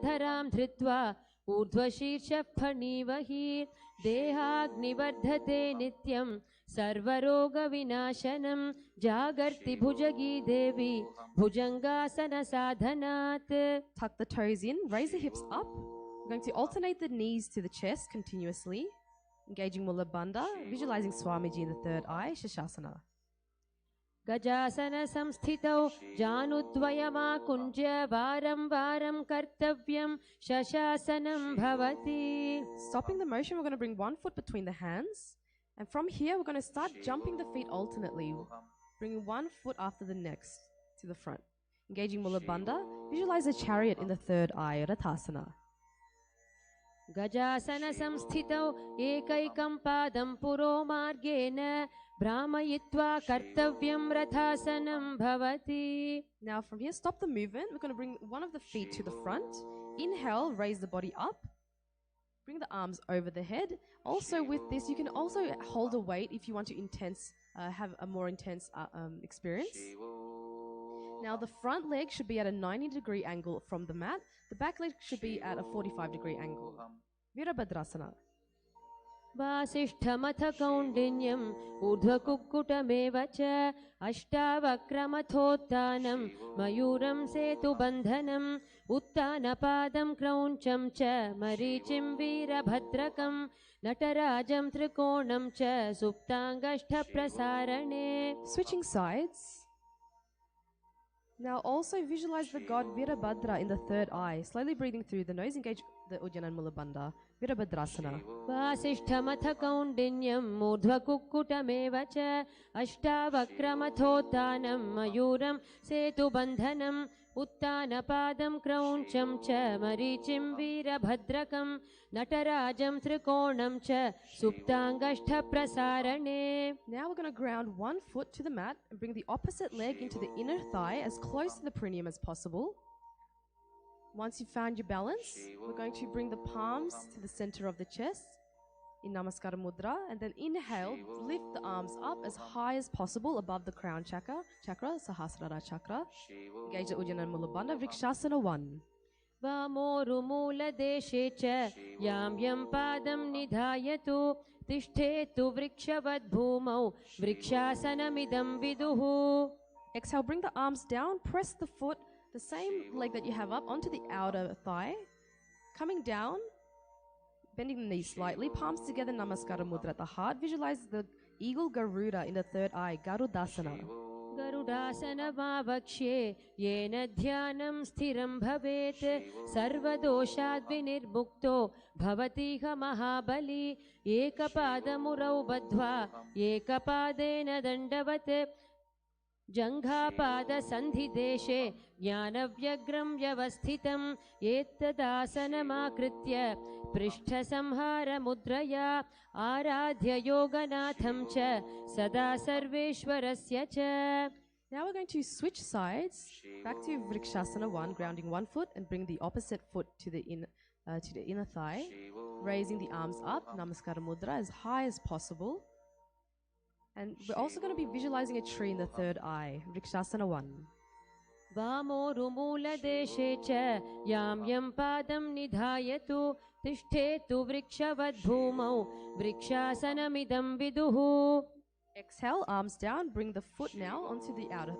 धरां धृत्वा ऊर्ध्वशीर्षफणीवहि देहाग्निवर्धते नित्यं सर्वरोगविनाशनं जागर्ति भुजगी देवी भुजङ्गासनसाधनात्. Tuck the toes in, raise the hips up. We're going to alternate the knees to the chest continuously, engaging Mula Bandha, visualizing Swamiji in the third eye, Shashasana. गजासन संस्थितौ जानुद्वयमाकुञ्ज्य वारं वारं कर्तव्यं शशासनं भवति. Stopping the motion, we're going to bring one foot between the hands. And from here, we're going to start jumping the feet alternately, bringing one foot after the next to the front. Engaging Mula Bandha, visualize a chariot in the third eye, Rathasana. गजासन संस्थितौ एकैकं पादं पुरो मार्गेण भ्रामयित्वा कर्तव्यं रथासनं भवति. Now from here, stop the movement. We're going to bring one of the feet to the front. Inhale, raise the body up. Bring the arms over the head. Also with this, you can also hold a weight if you want to have a more intense experience. Now the front leg should be at a 90-degree angle from the mat. The back leg should be at a 45-degree angle. Virabhadrasana. वासिष्ठमथ कौण्डिन्यम् ऊर्ध्वकुक्कुटमेव च अष्टावक्रमथोत्थानं मयूरं सेतुबन्धनम् उत्तानपादं क्रौञ्चं च मरीचिं वीरभद्रकं नटराजं त्रिकोणं च सुप्ताङ्गष्ठप्रसारणे. Switching sides. Now also visualize the god Virabhadra in the third eye. Slowly breathing through the nose, engage the Ujjayi and Mula Bandha. Virabhadrasana. वासिष्ठमथ कौण्डिन्यम् ऊर्ध्वकुक्कुटमेव च अष्टावक्रमथोत्थानं मयूरं सेतुबन्धनम् उत्तानपादं क्रौञ्चं च मरीचिं वीरभद्रकं नटराजं त्रिकोणं च सुप्ताङ्गष्ठप्रसारणे. Now we're going to ground one foot to the mat and bring the opposite leg into the inner thigh as close to the perineum as possible. Once you've found your balance, we're going to bring the palms to the center of the chest in Namaskara Mudra, and then inhale, lift the arms up as high as possible above the crown chakra, Sahasrara chakra. Engage the Ujjayi and Mula Bandha, Vrikshasana 1. वामोरुमूलदेशे च यां यं पादं निधायतु तिष्ठेतु वृक्षवद् भूमौ वृक्षासनमिदं विदुः. Exhale, bring the arms down, press the foot, the same leg that you have up, onto the outer thigh. Coming down, bending the knees slightly, palms together, Namaskara Mudra at the heart. Visualize the eagle Garuda in the third eye, Garudasana. गरुडासनमावक्ष्ये येन ध्यानं स्थिरं भवेत् सर्वदोषाद् विनिर्मुक्तो भवतीह महाबली. एकपादमुरौ बद्ध्वा एकपादेन दण्डवत् जङ्घापादसन्धिदेशे ज्ञानव्यग्रं व्यवस्थितं एतदासनमाकृत्य पृष्ठसंहारमुद्रया आराध्य योगनाथं च सदा सर्वेश्वरस्य च. Now we're going to switch sides back to Vrikshasana 1, grounding one foot and bring the opposite foot to the inner thigh, raising the arms up, Namaskara Mudra, as high as possible. And we're also going to be visualizing a tree in the third eye, Vrikshasana 1. वामोरुमूलदेशे च यां यं पादं निधायतु तिष्ठेतु वृक्षवद् भूमौ वृक्षासनमिदं विदुः. Exhale, arms down, bring the foot now onto the outer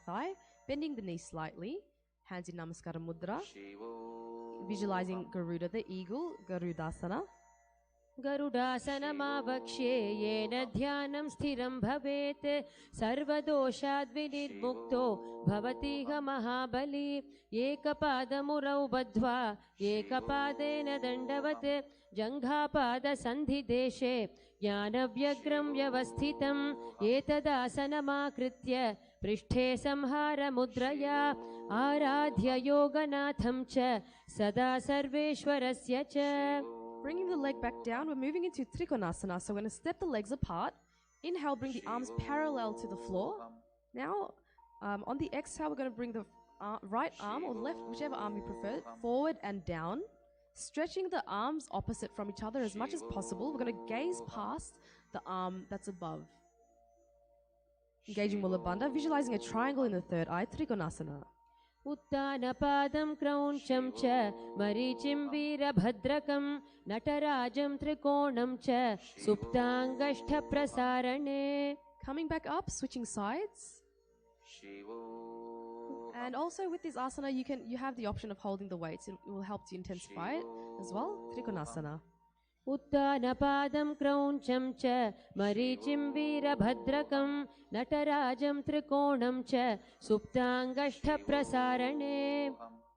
thigh, bending the knee slightly, hands in Namaskara Mudra, visualizing Garuda the eagle, Garudasana. गरुडासनमावक्ष्ये येन ध्यानं स्थिरं भवेत् सर्वदोषाद् विनिर्मुक्तो भवतीह महाबली. एकपादमुरौ बद्ध्वा एकपादेन दण्डवत् जङ्घापादसन्धिदेशे ज्ञानव्यग्रं व्यवस्थितं एतदासनमाकृत्य पृष्ठे संहारमुद्रया आराध्य योगनाथं च सदा सर्वेश्वरस्य च. Bringing the leg back down, we're moving into Trikonasana. So we're going to step the legs apart. Inhale, bring the arms parallel to the floor. Now, on the exhale, we're going to bring the right arm or left, whichever arm you prefer, forward and down. Stretching the arms opposite from each other as much as possible. We're going to gaze past the arm that's above. Engaging Mula Bandha, visualizing a triangle in the third eye, Trikonasana. उत्तानपादं क्रौञ्चं च मरीचिं वीरभद्रकं नटराजं त्रिकोणं च सुप्ताङ्गष्ठप्रसारणे. Coming back up, switching sides. And also with this asana, you have the option of holding the weights. It will help to intensify it as well. Trikonasana. उत्तानपादं क्रौञ्चं च मरीचिं वीरभद्रकं नटराजं त्रिकोणं च सुप्ताङ्गष्ठप्रसारणे.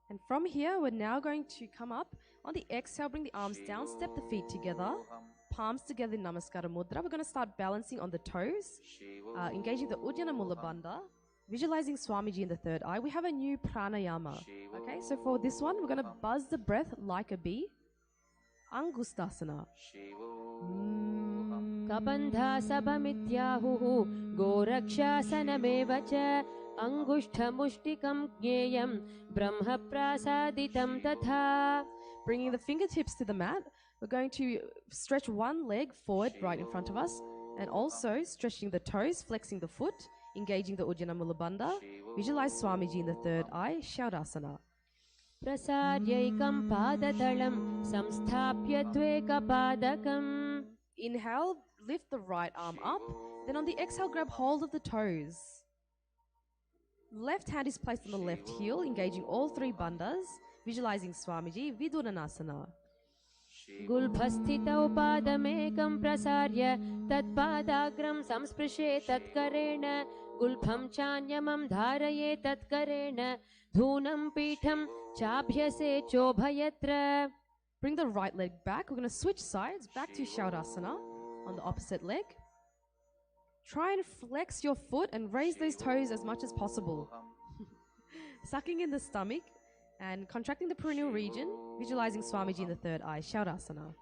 And from here, we're now going to come up. On the exhale, bring the arms down, step the feet together, palms together in Namaskara Mudra. We're going to start balancing on the toes, engaging the Uddiyana Mula Bandha, visualizing Swamiji in the third eye. We have a new pranayama. Okay, so for this one, we're going to buzz the breath like a bee. Angustasana. कबन्धासभमित्याहुः गोरक्षासनमेव च अङ्गुष्ठमुष्टिकं ज्ञेयं ब्रह्मप्रासादितं तथा. Bringing the fingertips to the mat, we're going to stretch one leg forward right in front of us and also stretching the toes, flexing the foot, engaging the Uddiyana Mula Bandha. Visualize Swamiji in the third eye, Shaurasana. प्रसार्यैकं पादतलं संस्थाप्य त्वेकपादकम्. Inhale, lift the right arm up. Then on the exhale, grab hold of the toes. Left hand is placed on the left heel, engaging all three bandhas. Visualizing Swamiji, Vidurannasana. गुल्फस्थितौ पादमेकं प्रसार्य तत्पादाग्रं संस्पृशे तत्करेण गुल्फं चान्यमं धारये तत्करेण धूनं पीठं चाभ्यसे चोभयत्र. Bring the right leg back. We're going to switch sides back to Shaurasana on the opposite leg. Try and flex your foot and raise those toes as much as possible. Sucking in the stomach and contracting the perineal region, visualizing Swamiji in the third eye, Shaurasana.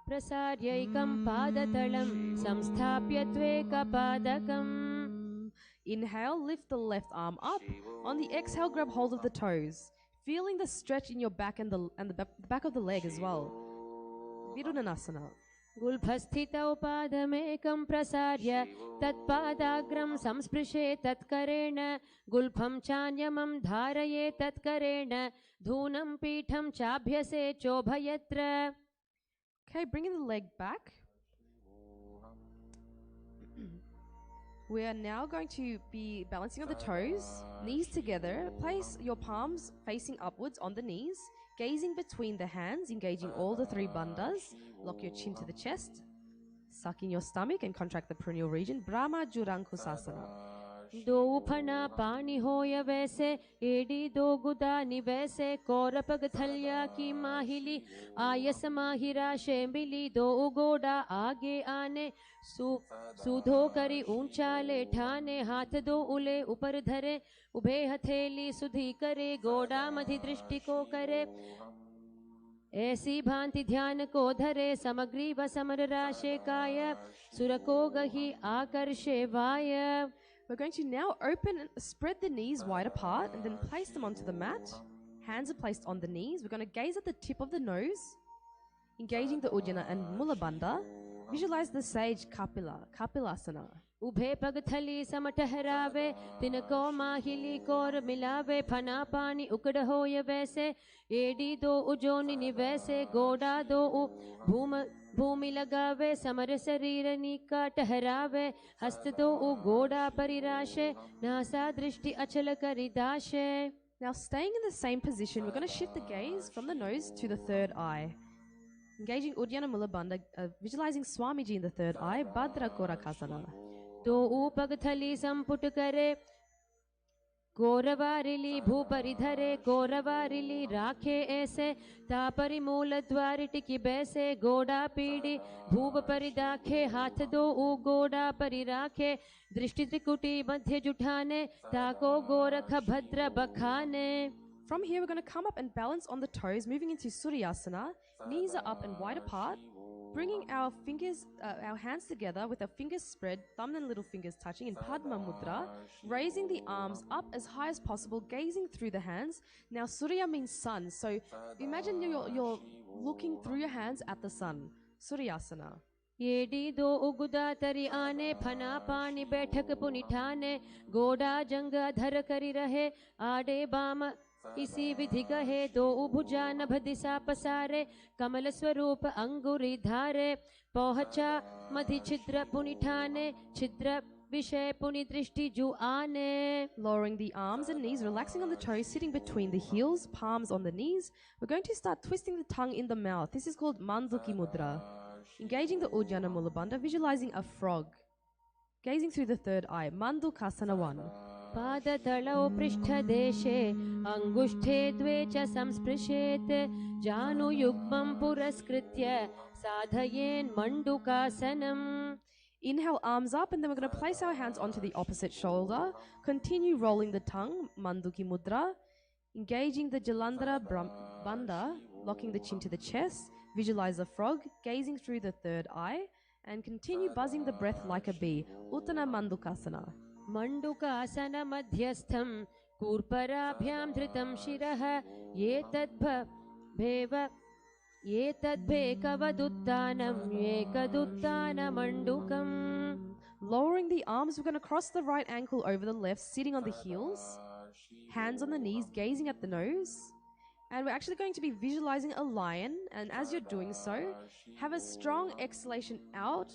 प्रसार्यैकं पादतलं संस्थाप्य त्वेकपादकम्. Inhale, lift the left arm up. On the exhale, grab hold of the toes, feeling the stretch in your back and the back of the leg as well. Vidurannasana. गुल्फस्थितौ पादमेकं प्रसार्य तत्पादाग्रं संस्पृशे तत्करेण गुल्फं चान्यमं धारये तत्करेण धूनं पीठं चाभ्यसे चोभयत्र. Okay, bringing the leg back. We are now going to be balancing on the toes, knees together. Place your palms facing upwards on the knees, gazing between the hands, engaging all the three bandhas. Lock your chin to the chest, suck in your stomach and contract the perineal region. Brahma Jurankusasana. दो फना पानी होय वैसे AD दो गुदानी वैसे कौरपग थल्या की माहिली आयस माहिरा शेमिली दो उगोड़ा आगे आने सूधो करी ऊंचाले ठाने हाथ दो उले ऊपर धरे उभे हथेली सुधी करे गोड़ा मधि दृष्टि को करे ऐसी भांति ध्यान को धरे समग्रीव समर राशे काय सुर को गही आकर्षे वाय. We're going to now spread the knees wide apart and then place them onto the mat. Hands are placed on the knees. We're going to gaze at the tip of the nose, engaging the Uddiyana and Mula Bandha. Visualize the sage Kapilasana. उभे पग थली सम ठहरावे तिनको माहिली core मिलावे फना पानी उकड़ होय वैसे AD दो उजोनी निवैसे गोड़ा दो भूमि लगावे समर शरीर नीका ठहरावे हस्त दो गोड़ा परिराशे नासा दृष्टि अचल करिदाशे. Now staying in the same position, we're going to shift the gaze from the nose to the third eye. Engaging Uddiyana Mula Bandha, visualizing Swamiji in the third eye, Bhadra Korakasana. तो ऊपग थली संपुट करे गौरवारिली भूपरिधरे गौरवारिली राखे ऐसे तापरि मूल द्वारि टिकी बैसे गोड़ा पीड़ी भूप परिदाखे हाथ दो ऊ गोड़ा परि राखे दृष्टि त्रिकुटी मध्य जुठाने ताको गोरख भद्र बखाने. From here, we're going to come up and balance on the toes, moving into Suryasana. Knees are up and wide apart. Bringing our hands together with our fingers spread, thumb and little fingers touching in Padma Mudra, raising the arms up as high as possible, gazing through the hands. Now Surya means sun, so imagine you're looking through your hands at the sun. Suryasana. येडी दो उगुदा तरी आने फना पानी बैठक पुनिठाने गोड़ा जंग धर करी रहे आडे balm इसी विधि कहे दो भुजा नभ दिशा पसारे कमल स्वरूप अंगुरी धारे पहुंचा मधि छिद्र पुनिठाने छिद्र विषय पुनि दृष्टि जु आने. Lowering the arms and knees, relaxing on the toes, sitting between the heels, palms on the knees. We're going to start twisting the tongue in the mouth. This is called Manduki Mudra. Engaging the Ujjana Mula Bandha, visualizing a frog. Gazing through the third eye, Mandukasana 1. पादतलौ पृष्ठदेशे अङ्गुष्ठे द्वे च संस्पृशेत् जानुयुग्मं पुरस्कृत्य साधयेन् मण्डुकासनम्. Inhale, arms up, and then we're going to place our hands onto the opposite shoulder. Continue rolling the tongue, Manduki Mudra. Engaging the Jalandhara Bandha, locking the chin to the chest. Visualize a frog, gazing through the third eye. And continue buzzing the breath like a bee, Uttana Mandukasana. मण्डुकासन मध्यस्थं कूर्पराभ्यां धृतं शिरः एतद्भेकवदुत्थानम् एकदुत्थानमण्डुकम्. Lowering the arms, we're going to cross the right ankle over the left, sitting on the heels, hands on the knees, gazing at the nose. And we're actually going to be visualizing a lion, and as you're doing so, have a strong exhalation out,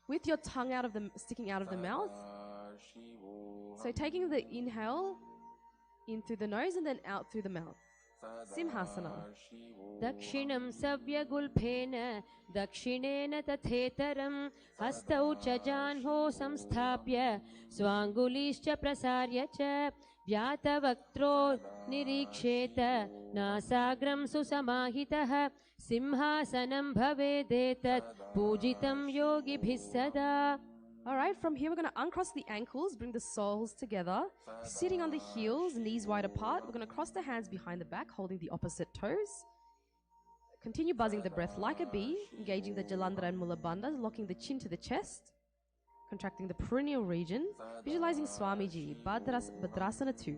with your tongue sticking out of the mouth. So taking the inhale in through the nose and then out through the mouth. Simhasana. दक्षिणं सव्यगुल्फेन दक्षिणेन तथेतरं हस्तौ च जाह्नौ संस्थाप्य स्वाङ्गुलीश्च प्रसार्य च व्यातवक्त्रो निरीक्षेत नासाग्रं सुसमाहितः सिंहासनं भवेदेतत् पूजितं योगिभिः सदा. Alright, from here we're going to uncross the ankles, bring the soles together, sitting on the heels, knees wide apart. We're going to cross the hands behind the back, holding the opposite toes. Continue buzzing the breath like a bee, engaging the Jalandhara and Mula Bandhas, locking the chin to the chest, contracting the perineal region, visualizing Swamiji, Bhadrasana 2.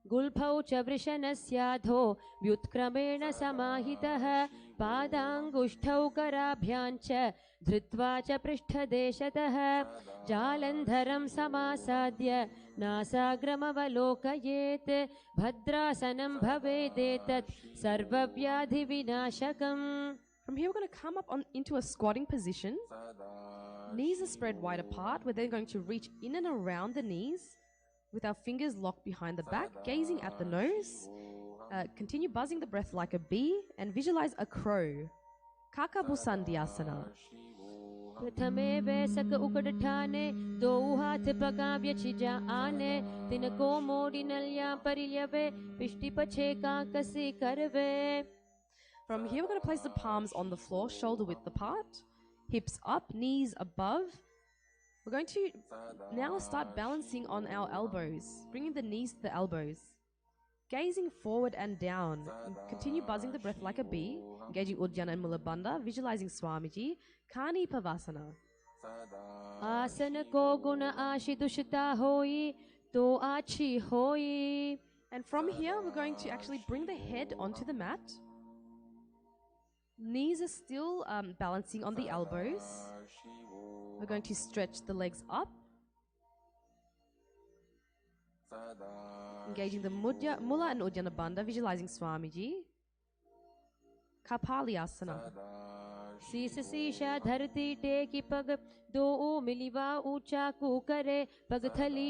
गुल्फौ च वृषणस्याधो व्युत्क्रमेण समाहितः पादाङ्गुष्ठौ कराभ्याञ्च धृत्वा च पृष्ठदेशतः जालन्धरं समासाद्य नासाग्रमवलोकयेत् भद्रासनं भवेदेतत् सर्वव्याधिविनाशकम्. From here we're going to come up into a squatting position. Knees are spread wide apart. We're then going to reach in and around the knees with our fingers locked behind the back, gazing at the nose. Continue buzzing the breath like a bee and visualize a crow. Kakabusandhyasana. प्रथमे वैसक उकडठाने दो हाथ पकाव्य छिजा आने तिनको मोड़ी नलिया परिल्यवे पिष्टि पछे काकसी करवे. From here we're going to place the palms on the floor, shoulder width apart, hips up, knees above. We're going to now start balancing on our elbows, bringing the knees to the elbows. Gazing forward and down. Continue buzzing the breath like a bee, engaging Ujjana and Mula Bandha, visualizing Swamiji, Kani Pavasana. आसन को गुण आशि दुषिता होई तो आछी होई. And from here we're going to actually bring the head onto the mat. Knees are still balancing on the elbows. We're going to stretch the legs up, engaging the Mula and Ujjana Bandha, visualizing Swamiji. Kapalyasana. शीस शीशा धरती टेकी पग दो मिलिवा ऊंचा कुकरे पगथली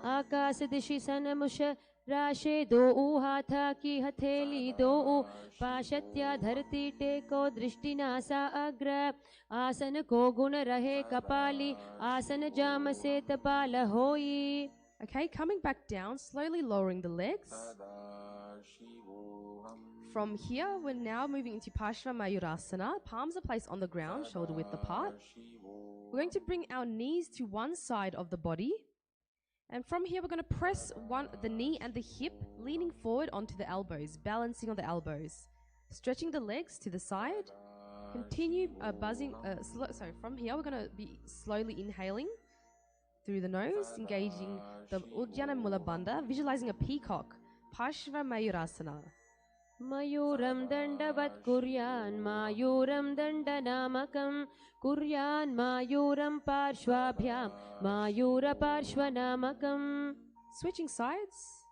आकाश दिशि सनमुष राशे दो हाथा की हथेली दो पाशत्या धरती टेको दृष्टिनासा अग्र आसन को गुण रहे कपाली आसन जाम से तपाल होई. Okay, coming back down, slowly lowering the legs. From here, we're now moving into Parshva Palms are placed on the ground, shoulder width apart. We're going to bring our knees to one side of the body. And from here, we're going to press the knee and the hip, leaning forward onto the elbows, balancing on the elbows. Stretching the legs to the side. Continue buzzing. From here, we're going to be slowly inhaling through the nose, engaging the Ujjana Mula Bandha, visualizing a peacock. Parshva Mayurasana. मयूरं दण्डवत् कुर्यान् मायूरं दण्डनामकं कुर्यान् मायूरं पार्श्वाभ्यां मायूरपार्श्वनामकम्. Switching sides.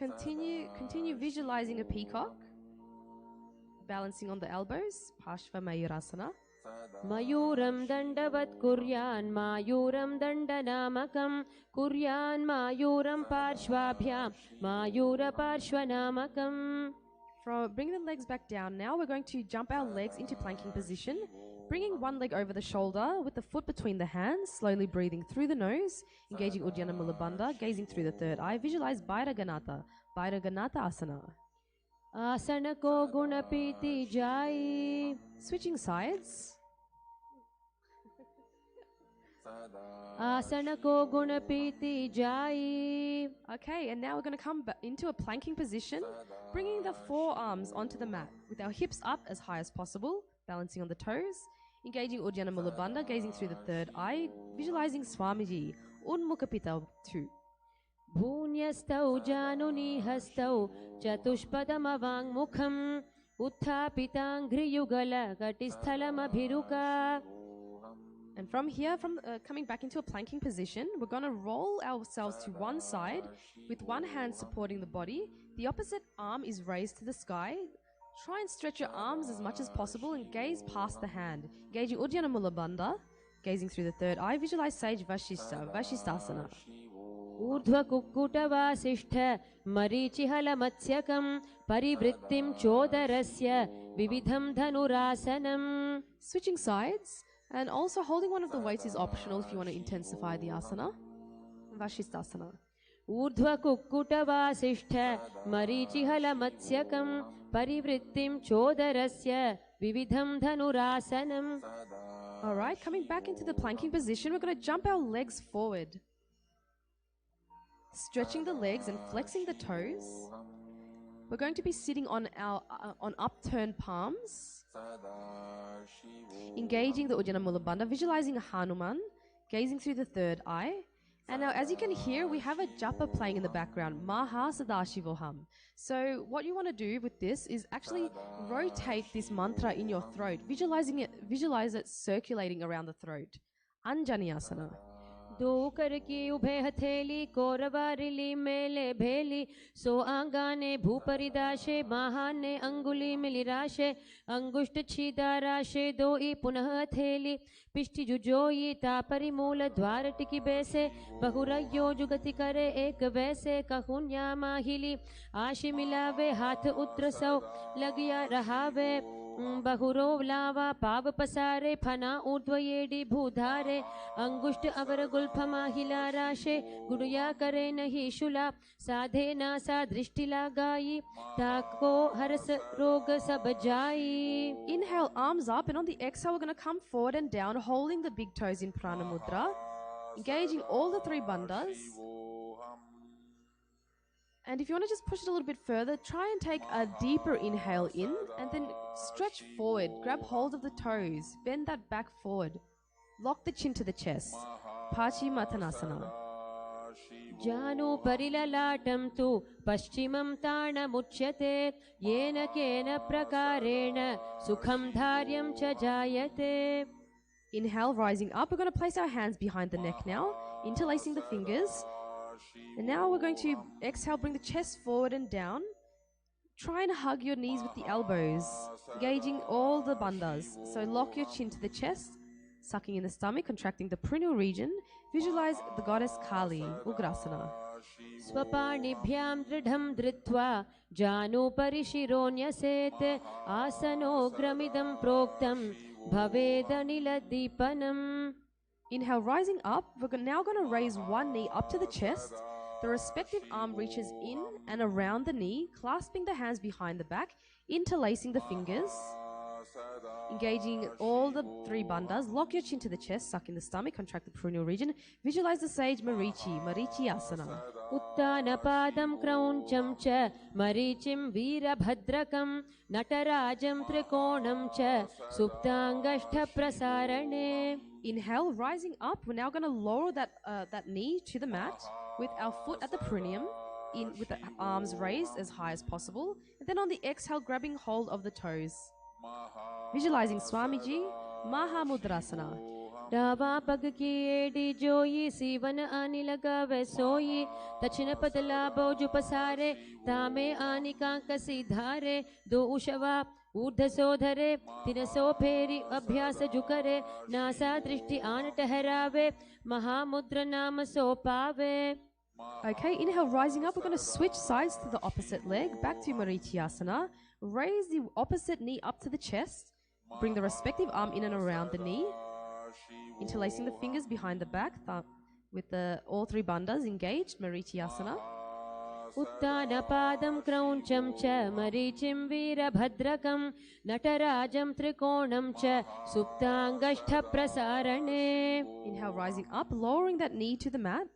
Continue visualizing a peacock, balancing on the elbows, Parshva Mayurasana. Mayuram dandavat kuryan mayuram dandanamakam kuryan mayuram parshvabhyam mayura parshvanamakam. From bring the legs back down. Now we're going to jump our legs into planking position, bringing one leg over the shoulder with the foot between the hands, slowly breathing through the nose, engaging Uddiyana Mula Bandha, gazing through the third eye. Visualize Bhairaganatha Asana. Asana ko gunapiti jai. Switching sides. Asana ko gunapiti jai. Okay, and now we're going to come into a planking position, bringing the forearms onto the mat with our hips up as high as possible, balancing on the toes, engaging Uddiyana Mula Bandha, gazing through the third eye, visualizing Swamiji, Unmukapita 2. Bhunyastau januni hastau chatushpadamavang mukham utthapitangriyugala katisthalamabhiruka. And from here, coming back into a planking position, we're going to roll ourselves to one side with one hand supporting the body. The opposite arm is raised to the sky. Try and stretch your arms as much as possible and gaze past the hand. Engaging Uddiyana Mula Bandha, gazing through the third eye. Visualize Sage Vashisthasana. Urdhva kukkuta vasishtha marichihala matsyakam parivrittim chodarasya vividham dhanurasanam. Switching sides. And also holding one of the weights is optional if you want to intensify the asana. Vashisthasana. Urdhva kukkuta vasishtha marichihala matsyakam parivrittim chodarasya vividham dhanurasanam. Alright, coming back into the planking position, we're going to jump our legs forward. Stretching the legs and flexing the toes. We're going to be sitting on our on upturned palms. Engaging the Uddiyana Mula Bandha, visualizing a Hanuman, gazing through the third eye. And now, as you can hear, we have a japa playing in the background, Maha Sadashivoham. So what you want to do with this is actually rotate this mantra in your throat, visualize it circulating around the throat. Anjaniyasana. दो कर की उभे हथेली कोरवारिली मेले भेली सो आंगाने भूपरिदाशे महाने अंगुली मिलिराशे अंगुष्ठ छीदाराशे दो E पुनः हथेली पिष्टि जुजोई तापरिमूल द्वार टिकी बैसे बहुरयो जुगति करे एक वैसे कहुन्या माहिली आशि मिलावे हाथ उत्र सौ लगिया रहावे बहुरो लावा पाव पसारे फना ऊर्ध्वयेडी भूधारे अंगुष्ठ अवर गुल्फ माहिला राशे गुड़िया करे नहीं शुला साधे नासा दृष्टि लगाई ताको हरस रोग सब जाई. Inhale, arms up, and on the exhale, we're going to come forward and down, holding the big toes in Prana Mudra, engaging all the three bandhas. And if you want to just push it a little bit further, try and take a deeper inhale in and then stretch forward, grab hold of the toes, bend that back forward, lock the chin to the chest. Pachimatanasana. Janu parilalatam tu paschimam tarnamuchyate yena kena prakarena sukham dharyam cha jayate. Inhale, rising up. We're going to place our hands behind the neck now, interlacing the fingers. And now we're going to exhale, bring the chest forward and down. Try and hug your knees with the elbows, engaging all the bandhas. So lock your chin to the chest, sucking in the stomach, contracting the perineal region. Visualize the goddess Kali, Ugrasana. Swaparnibhyam dridham dritva janu parishironyasete asano gramidam proktam bhavedanila deepanam. Inhale, rising up. We're now going to raise one knee up to the chest. The respective arm reaches in and around the knee, clasping the hands behind the back, interlacing the fingers, engaging all the three bandhas. Lock your chin to the chest, suck in the stomach, contract the perineal region. Visualize the sage Marichi Asana. Uttanapadam krauncham cha marichim veerabhadrakam natarajam trikonam cha suptangashtha prasarane. Inhale, rising up. We're now going to lower that knee to the mat with our foot at the perineum, with the arms raised as high as possible. And then on the exhale, grabbing hold of the toes. Visualizing Swamiji, Mahamudrasana. डावा पग की AD जोई सीवन आनी लगावे सोई दक्षिण पतला बोजु पसारे तामे आनी कांकसी धारे दो उशवा ऊर्ध सोधरे तिनसो फेरी अभ्यास जुकरे नासा दृष्टि आन ठहरावे महामुद्र नाम सो पावे. Okay, inhale, rising up. We're going to switch sides to the opposite leg, back to Marityasana. Raise the opposite knee up to the chest. Bring the respective arm in and around the knee. Interlacing the fingers behind the back, with all three bandhas engaged, Marityasana. उत्तानपादं क्रौञ्चं च मरीचिं वीरभद्रकं नटराजं त्रिकोणं च सुप्ताङ्गष्ठप्रसारणे. Inhale, rising up, lowering that knee to the mat.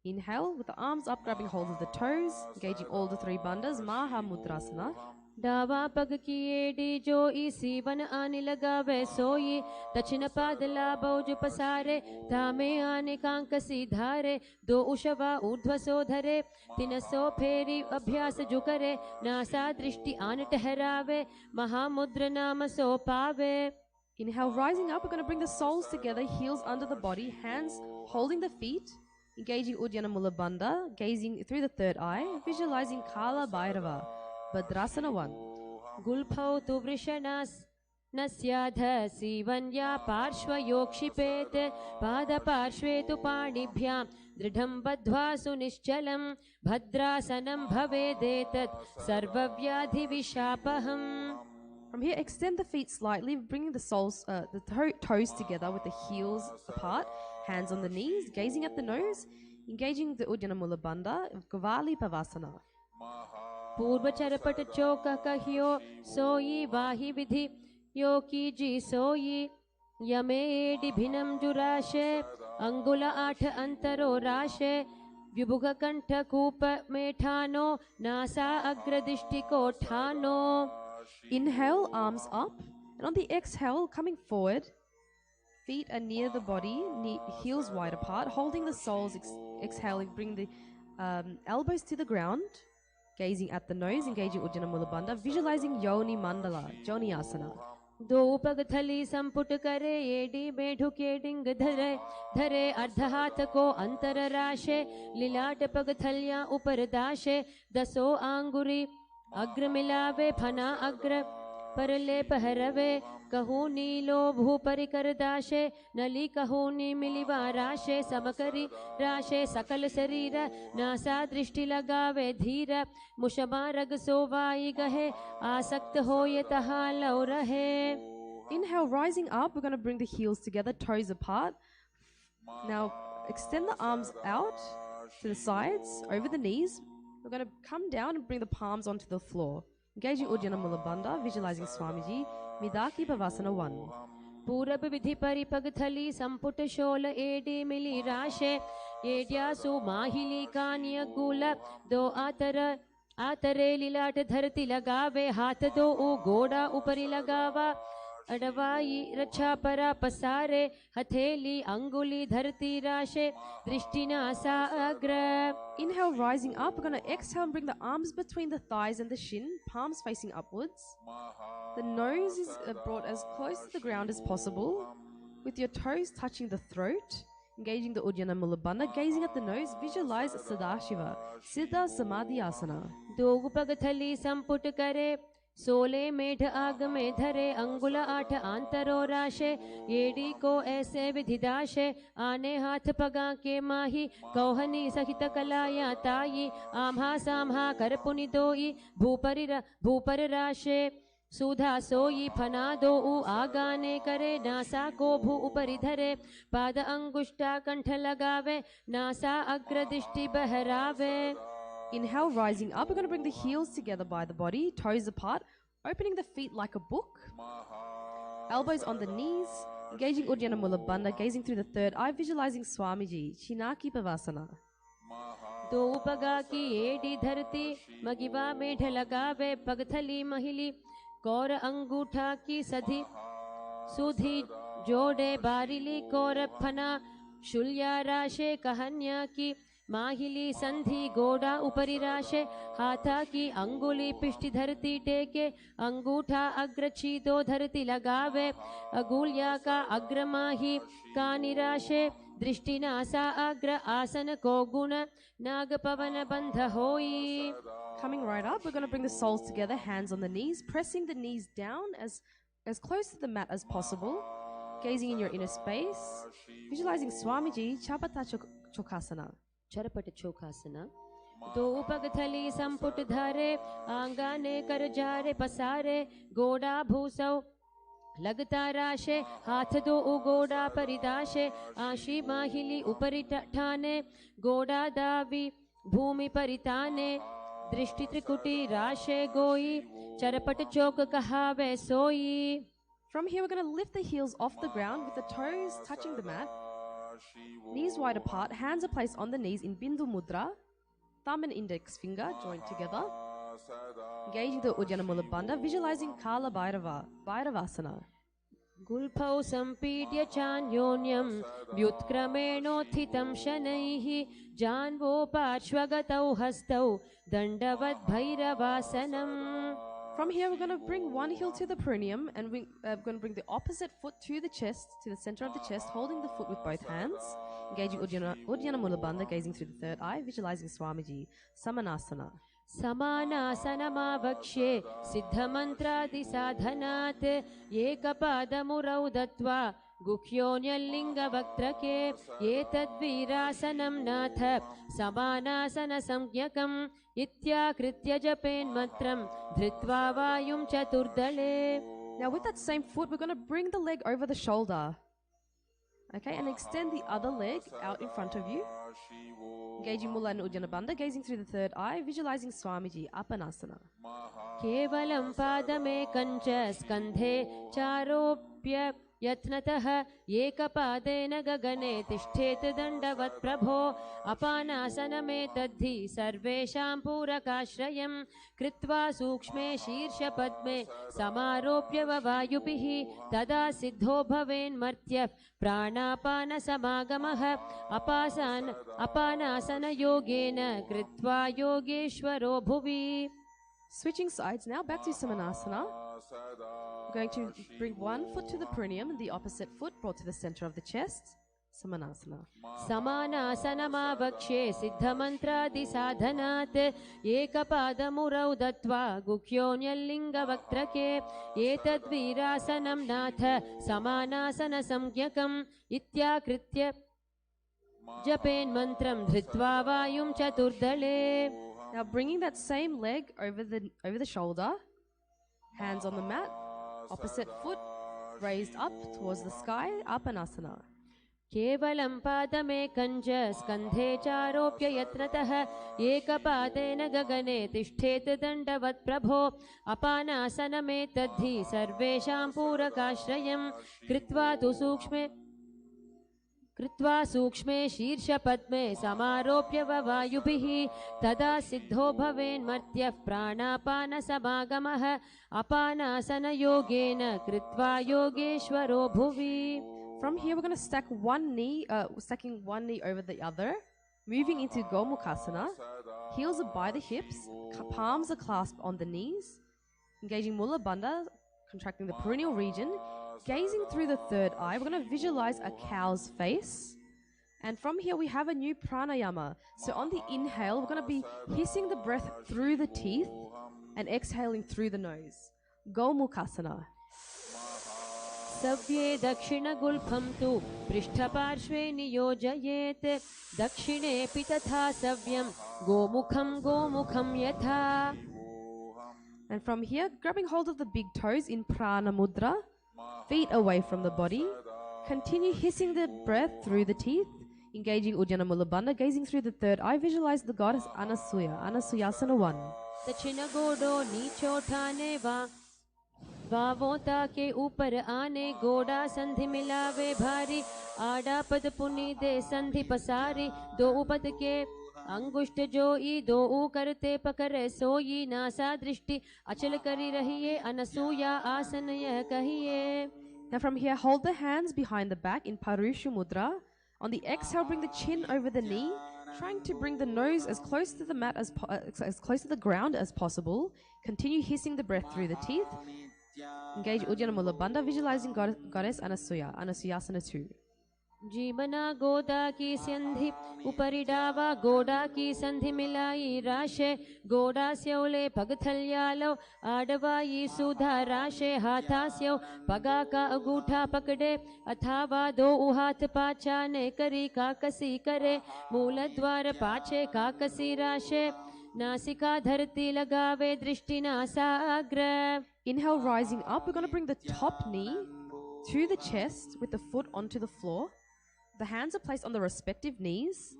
Inhale, with the arms up, grabbing hold of the toes, engaging all the three bandhas, Mahamudrasana. डावा पग की AD जोई सीवन आने लगावे सोई दक्षिण पादला बोझ पसारे तामे आने कांकसी धारे दो उशवा ऊर्ध्व सोधरे तिनसो फेरी अभ्यास जुकरे नासा दृष्टि आन ठहरावे महामुद्र नाम सो पावे. Inhale, rising up, we're going to bring the soles together, heels under the body, hands holding the feet, engaging Uddiyana Mula Bandha, gazing through the third eye, visualizing Kala Bhairava. Bhadrasana 1. गुल्फौ तु वृषणास् नस्याध सीवन्या पार्श्वयोक्षिपेत् पादपार्श्वे तु पाणिभ्यां दृढं बद्ध्वा सुनिश्चलं भद्रासनं भवेदेतत् सर्वव्याधिविशापहम्. From here, extend the feet slightly, bringing the soles, the toes together with the heels apart, hands on the knees, gazing at the nose, engaging the Uddiyana Mula Bandha, Gavali Pavasana. पूर्व चरपट चौक कहियो सोई वाही विधि यो कीजी सोई यमे एडि भिन्नम जुराशे अंगुल 8 अंतरो राशे विभुग कंठ कूप में ठानो नासा अग्रदृष्टि को ठानो. Inhale, arms up, and on the exhale, coming forward, feet are near the body, heels wide apart, holding the soles, exhaling, bring the elbows to the ground, gazing at the nose, engaging Uddiyana Mula Bandha, visualizing Yoni Mandala, Joni Asana. दो पग थली संपुट करे AD में ढुके डिंग धरे धरे अर्ध हाथ को अंतर राशे लीलाट पग थलियां ऊपर दाशे दसो आंगुरी अग्र मिलावे फना अग्र परले पहरवे कहू नीलो भू परिकर दाशे नली कहू नी मिलिवा राशे समकरी राशे सकल शरीर नासा दृष्टि लगावे धीर मुशबा रग सोवाई गहे आसक्त हो ये तहा लौ रहे. Inhale, rising up, we're going to bring the heels together, toes apart. Now extend the arms out to the sides, over the knees. We're going to come down and bring the palms onto the floor. Engaging Uddiyana Mula Bandha, visualizing Swamiji, Midaki Pavasana 1. पूरब विधि परिपग थली संपुट शोल AD मिली राशे एड्यासु माहिली Kanye गुल दो आतरे लीलाट धरती लगावे हाथ दो उ गोड़ा ऊपरी लगावा अडवाई रक्षा परा पसारे हथेली अंगुली धरती राशे दृष्टि नासा अग्र. Inhale, rising up. We're going to exhale and bring the arms between the thighs and the shin, palms facing upwards. The nose is brought as close to the ground as possible, with your toes touching the throat, engaging the Uddiyana Mula Bandha, gazing at the nose, visualize Sadashiva, Siddha Samadhi Asana. दो पग थली संपुट करे सोले मेढ आग में धरे अंगुल 8 आंतरो राशे AD को ऐसे विधिदाशे आने हाथ पगा के माही कौहनी सहित कलाया ताई आम्हा साम्हा कर पुनि दोई भूपर राशे सुधा सोई फना दो उ आगाने करे नासा को भू ऊपरी धरे पाद अंगुष्ठा कंठ लगावे नासा अग्र दृष्टि बहरावे. Inhale, rising up. We're going to bring the heels together by the body, toes apart, opening the feet like a book. Elbows on the knees, engaging Uddiyana Mula Bandha, gazing through the third eye, visualizing Swamiji, Chinaki Pavasana. दो पगा की AD धरती मगिवा मेढ लगावे पगथली महिली कौर अंगूठा की सधी सुधी जोड़े बारिली कौर फना शुल्या राशे कहन्या की माहिली संधि गोड़ा उपरि राशे हाथा की अंगुली पिष्टि धरती टेके अंगूठा अग्र चीतो धरती लगावे अगुल्या का अग्रमाही का निराशे दृष्टि नासा अग्र आसन को गुण नाग पवन बंध होई. Coming right up, we're going to bring the soles together, hands on the knees, pressing the knees down as close to the mat as possible, gazing in your inner space, visualizing Swamiji Chapata Chokasana. Charpat चौकासना. दो पग थली संपुट धारे आंगाने कर जारे पसारे गोड़ा भूसौ लगता राशे हाथ दो उगोड़ा परिदाशे आशी माहिली उपरि ठाने गोड़ा दावी भूमि परिताने दृष्टि त्रिकुटी राशे गोई चरपट चौक कहावे सोई. From here, we're going to lift the heels off the ground with the toes touching the mat. Knees wide apart, hands are placed on the knees in Bindu Mudra, thumb and index finger joined together. Engaging the Ujjanamula Bandha, visualizing Kala Bhairavasana. गुल्फौ संपीड्य चान्योन्यं व्युत्क्रमेणोत्थितं शनैः जान्वो पार्श्वगतौ हस्तौ दण्डवद् भैरवासनम्. From here, we're going to bring one heel to the perineum and we're going to bring the opposite foot to the chest, to the center of the chest, holding the foot with both hands. Engaging Ujjanamula Bandha, gazing through the third eye, visualizing Swamiji, Samanasana. समानासनमावक्ष्ये सिद्धमन्त्रादिसाधनात् एकपादमुरौ दत्त्वा गुह्योऽन्यलिङ्गवक्त्रके एतद्वीरासनं नाथ समानासनसंज्ञकम् इत्याकृत्य जपेन्मन्त्रं धृत्वा वायुं चतुर्दले. Now with that same foot, we're going to bring the leg over the shoulder. Okay, and extend the other leg out in front of you. Engaging Mula and Ujjana Bandha, gazing through the third eye, visualizing Swamiji, Apanasana. केवलं पादमेकं च स्कन्धे चारोप्य यत्नतः एकपादेन गगने तिष्ठेत् दण्डवत् प्रभो अपानासनमेतद्धि सर्वेषां पूरकाश्रयं कृत्वा सूक्ष्मे शीर्षपद्मे समारोप्य वायुभिः तदा सिद्धो भवेन्मर्त्यः प्राणापानसमागमः अपानासनयोगेन कृत्वा योगेश्वरो भुवि. Switching sides now, back to Samanasana. We're going to bring one foot to the perineum and the opposite foot brought to the center of the chest. Samanasana. समानासनमावक्ष्ये सिद्धमन्त्रादिसाधनात् एकपादमुरौ दत्त्वा गुह्योऽन्यलिङ्गवक्त्रके एतद्वीरासनं नाथ समानासनसंज्ञकम् इत्याकृत्य जपेन्मन्त्रं धृत्वा वायुं चतुर्दले. Now bringing that same leg over the shoulder, hands on the mat, opposite foot raised up towards the sky, Apanasana. केवलं पादमेकं च स्कन्धे चारोप्य यत्नतः एकपादेन गगने तिष्ठेत् दण्डवत् प्रभो अपानासनमेतद्धि सर्वेषां पूरकाश्रयं कृत्वा सूक्ष्मे शीर्षपद्मे समारोप्य वायुभिः तदा सिद्धो भवेन्मर्त्यः प्राणापानसमागमः अपानासनयोगेन कृत्वा योगेश्वरो भुवि. From here, we're going to stack one knee, stacking one knee over the other, moving into Gomukhasana. Heels are by the hips, palms are clasped on the knees, engaging Mula Bandha, contracting the perineal region. Gazing through the third eye, we're going to visualize a cow's face. And from here, we have a new pranayama. So on the inhale, we're going to be hissing the breath through the teeth and exhaling through the nose. Gomukhasana. सव्ये दक्षिणगुल्फं तु पृष्ठपार्श्वे नियोजयेत् दक्षिणेऽपि तथा सव्यं गोमुखं यथा. And from here, grabbing hold of the big toes in prana mudra, feet away from the body. Continue hissing the breath through the teeth, engaging Ujjanamula Bandha, gazing through the third eye. Visualize the goddess Anasuyasana 1. दक्षिणगोडो नीचोठाने वावोता के ऊपर आने गोड़ा संधि मिलावे भारी आड़ा पद पुनी दे संधि पसारी दो उपद के अंगुष्ठ जोई दो ऊ करते पकड़े सोई नासा दृष्टि अचल करी रहिए अनसूया आसन यह कहिए. Now from here, hold the hands behind the back in Parushu Mudra. On the exhale, bring the chin over the knee, Trying to bring the nose as close to the mat as close to the ground as possible. Continue hissing the breath through the teeth. Engage Uddiyana Mula Bandha, visualizing Goddess Anasuya, Anasuyasana 2. जीवना गोदा की संधि उपरि डावा गोडा की संधि मिलाई राशे गोडा स्योले पगथल्यालो आडवाई सुधा राशे हाथा स्यो पगा का अंगूठा पकड़े अथावा दो हाथ पाचा ने करी काकसी करे मूल द्वार पाछे काकसी राशे नासिका धरती लगावे दृष्टि नासाग्र. Inhale, rising up. We're going to bring the top knee to the chest with the foot onto the floor. The hands are placed on the respective knees.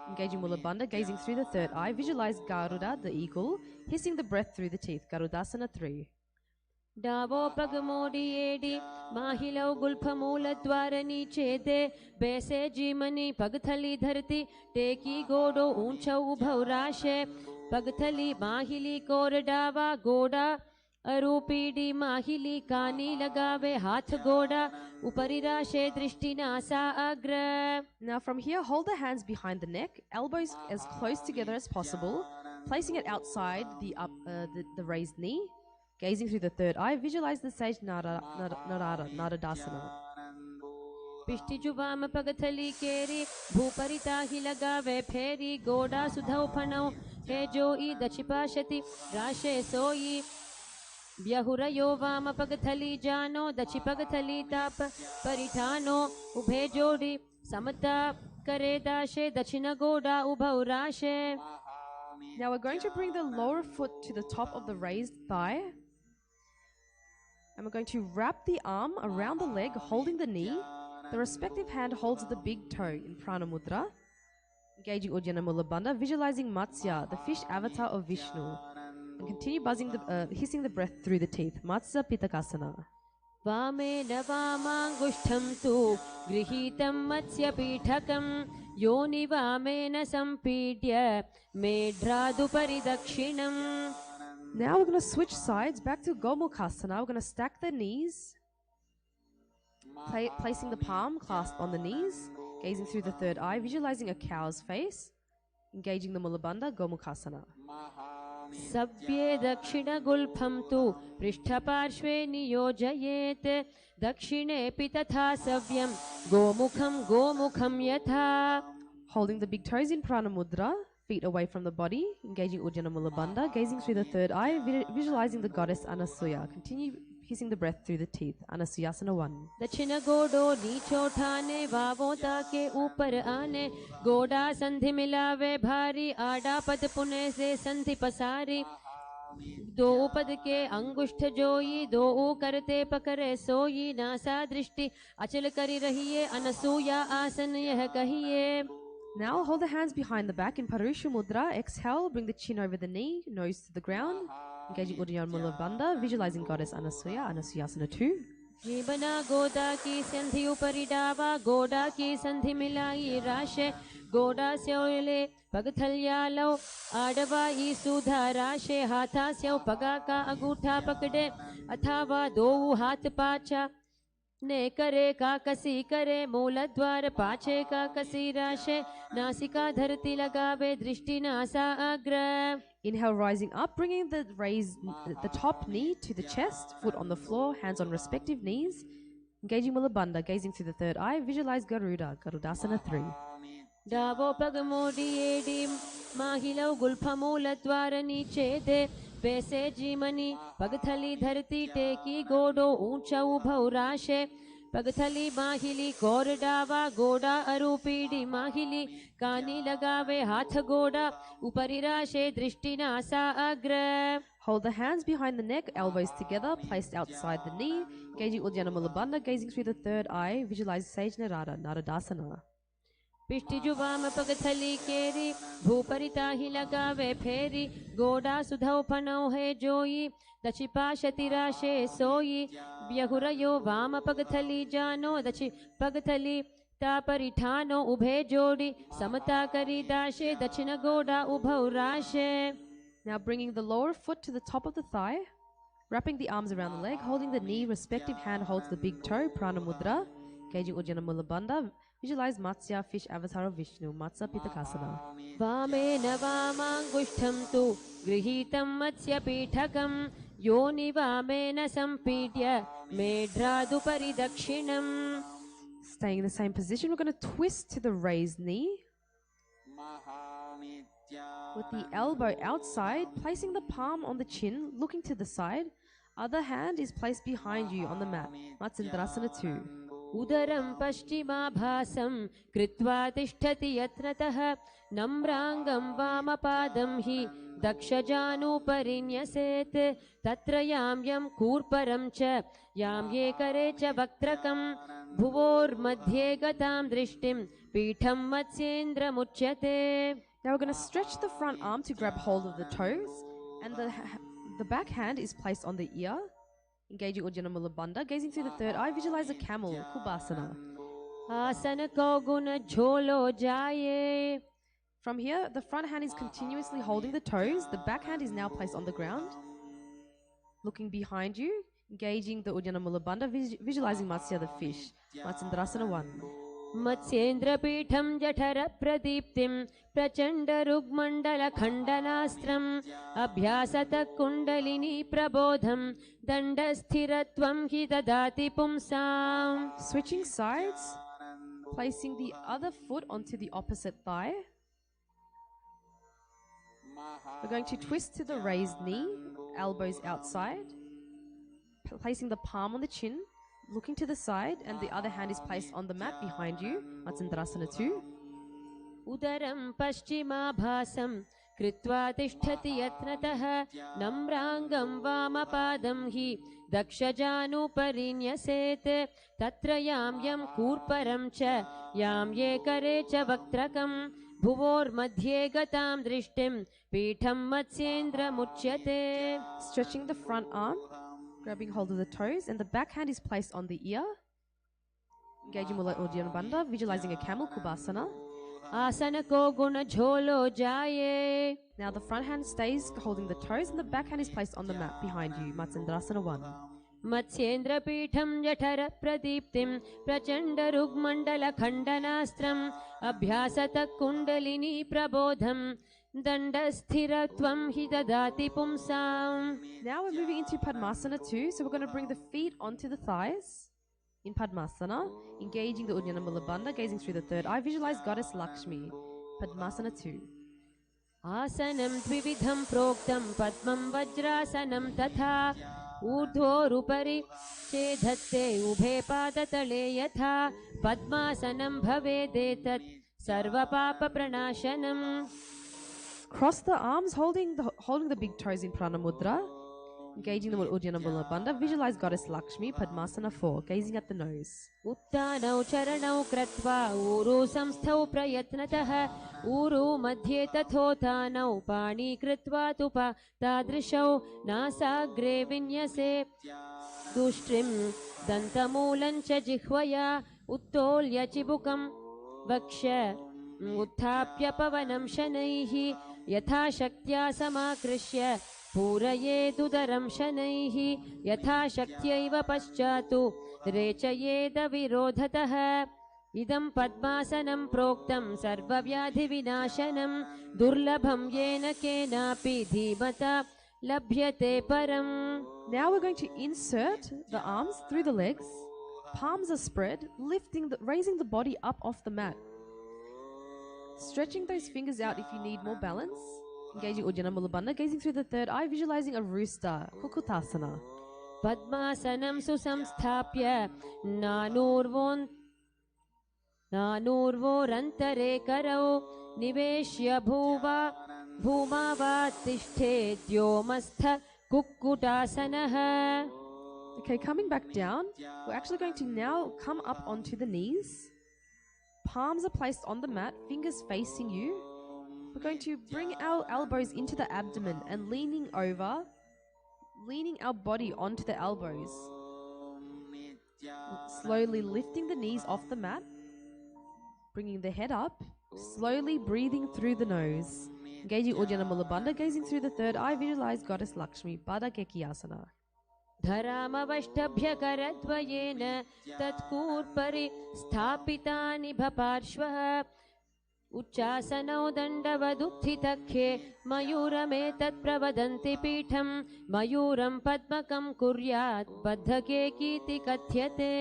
Engaging Mula Bandha, gazing through the third eye. Visualize Garuda, the eagle, hissing the breath through the teeth. Garudasana 3. Davos पग मोड़ी AD माहिलो Gulf मूल द्वार नीचे दे बैसे जीमनी पगथली धरती टेकी गोडो ऊंचा उभव राशे पगथली माहिली core डावा गोडा अरूपीडी माहिली कानी लगावे हाथ गोडा उपरि राशे दृष्टि नासा अग्र. Now from here, hold the hands behind the neck, elbows as close together as possible, placing it outside the raised knee. Gazing through the third eye, visualize the sage Naradasana. पिष्टि जुवाम पगथली केरी भूपरिता ही लगावे फेरी गोडा सुधौ फणौ हे जोई दचिपाशति राशे सोई ब्यहुरयो वाम पगथली जानो दचि पगथली ताप परिठानो उभे जोड़ी समता करे दाशे दक्षिण गोडा उभौ राशे. Now we're going to bring the lower foot to the top of the raised thigh. And we're going to wrap the arm around the leg, holding the knee. The respective hand holds the big toe in Prana Mudra. Engaging Uddiyana Mula Bandha, visualizing Matsya, the fish avatar of Vishnu. And continue hissing the breath through the teeth. Matsya Pitakasana. वामे न वामाङ्गुष्ठं तु गृहीतं मत्स्यपीठकं योनि वामेन सम्पीड्य मेढ्रादुपरि दक्षिणम्. Now we're going to switch sides back to Gomukhasana. We're going to stack the knees, placing the palm clasped on the knees, gazing through the third eye, visualizing a cow's face, engaging the Mula Bandha, Gomukhasana. सव्ये दक्षिण गुल्फं तु पृष्ठपार्श्वे नियोजयेत् दक्षिणेऽपि तथा सव्यं गोमुखं यथा. Holding the big toes in Prana Mudra, feet away from the body, engaging Uddiyana Mula Bandha, gazing through the third eye, visualizing the goddess Anasuya. Continue hissing the breath through the teeth. Anasuyasana 1. दक्षिण गोडो नीचो ठाने वावोता के ऊपर आने गोडा संधि मिलावे भारी आडा पद पुने से संधि पसारी दो पद के अंगुष्ठ जोई दो करते पकड़े सोई नासा दृष्टि अचल करी रहिए अनसूया आसन यह कहिए. Now hold the hands behind the back in Parusha Mudra. Exhale, bring the chin over the knee, nose to the ground. Engaging Uddiyana Mula Bandha, visualizing Goddess Anasuya, Anasuyasana 2. जीवना गोदा की संधि उपरि डावा गोडा की संधि मिलाई राशे गोडा स्योले पगथल्यालो आडवा ई सुधा राशे हाथा स्यो पगा का अंगूठा पकड़े अथावा दो हाथ पाचा ने करे काकसी करे मूल द्वार पाछे काकसी राशे नासिका धरती लगावे दृष्टि नासा अग्र. Inhale, rising up, bringing the top knee to the chest, foot on the floor, hands on respective knees. Engaging Mula Bandha, gazing through the third eye, visualize Garuda, Garudasana 3. Davos पग मोड़ी एडी माहिलो गुल्फ मूल द्वार नीचे दे वैसे जीमनी पगथली धरती टेकी गोडो ऊंचा उभव राशे पगथली माहिली core डावा गोडा अरूपीडी माहिली कानी लगावे हाथ गोडा उपरि राशे दृष्टि नासा अग्र. Hold the hands behind the neck, elbows together, placed outside the knee. Engaging Uddiyana Mula Bandha, gazing through the third eye, visualize Sage Narada, Naradasana. पिष्टि जुवाम पगथली केरी भूपरिता ही लगावे फेरी गोडा सुधौ फणौ है जोई दचि पाशति राशे सोई ब्यहुरयो वाम पगथली जानो दचि पगथली तापरिठानो उभे जोड़ी समता करी दाशे दक्षिण गोडा उभौ राशे. Now bringing the lower foot to the top of the thigh, wrapping the arms around the leg, holding the knee, respective hand holds the big toe, Prana Mudra, engaging Uddiyana Mula Bandha, Visualize Matsya, fish avatar of Vishnu, Matsya Pitakasana. वामेन वामाङ्गुष्ठं तु गृहीतं मत्स्यपीठकं योनि वामेन सम्पीड्य मेढ्रादुपरि दक्षिणम्. Staying in the same position, we're going to twist to the raised knee. With the elbow outside, placing the palm on the chin, looking to the side. Other hand is placed behind you on the mat. Matsendrasana 2. उदरं पश्चिमाभासं कृत्वा तिष्ठति यत्नतः नम्राङ्गं वामपादं हि दक्षजानुपरि न्यसेत् तत्र यां यं कूर्परं च यां ये करे च वक्त्रकं भुवोर्मध्ये गतां दृष्टिं पीठं मत्स्येन्द्रमुच्यते. Now we're going to stretch the front arm to grab hold of the toes, and the back hand is placed on the ear. Engaging Ujjana Mula Bandha, gazing through the third eye, visualize a camel, Kubasana. आसन कौगुन झोलो जाये. From here, the front hand is continuously holding the toes, the back hand is now placed on the ground. Looking behind you, engaging the Ujjana Mula Bandha, visualizing Matsya the fish, Matsendrasana 1. मत्स्येन्द्रपीठं जठरप्रदीप्तिं प्रचण्डरुग्मण्डलखण्डनास्त्रम् अभ्यासतः kundalini प्रबोधं दण्डस्थिरत्वं हि ददाति पुंसाम्. Switching sides, placing the other foot onto the opposite thigh. We're going to twist to the raised knee, elbows outside, placing the palm on the chin, looking to the side, and the other hand is placed on the mat behind you. Matsendrasana 2. उदरं पश्चिमाभासं कृत्वा तिष्ठति यत्नतः नम्राङ्गं वामपादं हि दक्षजानुपरि न्यसेत् तत्र यां यं कूर्परं च यां ये करे च वक्त्रकं भुवोर्मध्ये गतां दृष्टिं पीठं मत्स्येन्द्रमुच्यते. Stretching the front arm, grabbing hold of the toes, and the back hand is placed on the ear. Engaging Mula Ujjana Bandha, visualizing a camel, Kubasana. आसन को गुण झोलो जाये. Now the front hand stays holding the toes, and the back hand is placed on the mat behind you, Matsendrasana 1. मत्स्येन्द्रपीठं जठरप्रदीप्तिं प्रचण्डरुग्मण्डलखण्डनास्त्रम् अभ्यासतः kundalini प्रबोधं दण्डस्थिरत्वं हि ददाति पुंसाम्. Now we're moving into Padmasana 2, so we're going to bring the feet onto the thighs in Padmasana, engaging the Ujjana Mula Bandha, gazing through the third eye, visualize Goddess Lakshmi, Padmasana 2. आसनं द्विविधं प्रोक्तं पद्मं वज्रासनं तथा ऊर्ध्वोरुपरि चेधत्ते उभे पादतले यथा पद्मासनं भवेदेतत् सर्वपापप्रणाशनम्. Cross the arms, holding the big toes in Prana Mudra, engaging the Ujjana Mula Bandha, visualize Goddess Lakshmi, Padmasana 4, gazing at the nose. उत्तानौ चरणौ कृत्वा ऊरु संस्थौ प्रयत्नतः ऊरु मध्ये तथोत्थानौ पाणि कृत्वा तुपा तादृशौ नासाग्रे विन्यसे दुष्ट्रिं दन्तमूलं च जिह्वया उत्तोल्य चिबुकं वक्ष उत्थाप्य पवनं शनैः यथाशक्त्या समाकृष्य पूरयेदुदरं शनैः यथाशक्त्यैव पश्चातु रेचयेद विरोधतः. इदं पद्मासनं प्रोक्तं सर्वव्याधिविनाशनं दुर्लभं येन केनापि धीमता लभ्यते परम्. Now we're going to insert the arms through the legs. Palms are spread, raising the body up off the mat. Stretching those fingers out if you need more balance. Engaging Ujjana Mula Bandha, gazing through the third eye, visualizing a rooster, Kukutasana. पद्मासनं सुसंस्थाप्य नानूर्वोरन्तरे करौ निवेश्य भूमा वा तिष्ठेद्योमस्थ कुक्कुटासनः. Okay, coming back down, we're actually going to now come up onto the knees. Palms are placed on the mat, fingers facing you. We're going to bring our elbows into the abdomen and leaning our body onto the elbows. Slowly lifting the knees off the mat, bringing the head up, slowly breathing through the nose. Engaging Ujjana Mula Bandha, gazing through the third eye, visualize Goddess Lakshmi, Baddha Kekiyasana. धरामवष्टभ्य करद्वयेन तत्कूर्परि स्थापितानि भपार्श्वः उच्चासनौ दण्डवदुत्थितख्ये मयूरमेतत् प्रवदन्ति पीठं मयूरं पद्मकं कुर्यात् बद्धकेकीति कथ्यते.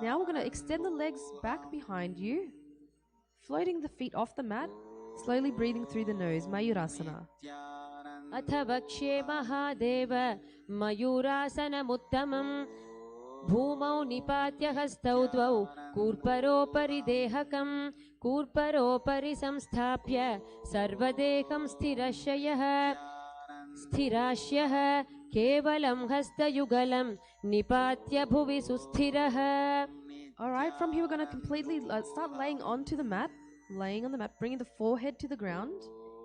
Now we're going to extend the legs back behind you, floating the feet off the mat, slowly breathing through the nose, Mayurasana. अथ वक्ष्ये महादेव मयूरासनमुत्तमम् भूमौ निपात्य हस्तौ द्वौ कूर्परोपरि देहकं कूर्परोपरि संस्थाप्य सर्वदेहं स्थिराश्यः केवलं हस्तयुगलं निपात्य भुवि सुस्थिरः. Alright, from here we're going to completely start laying onto the mat, laying on the mat, bringing the forehead to the ground,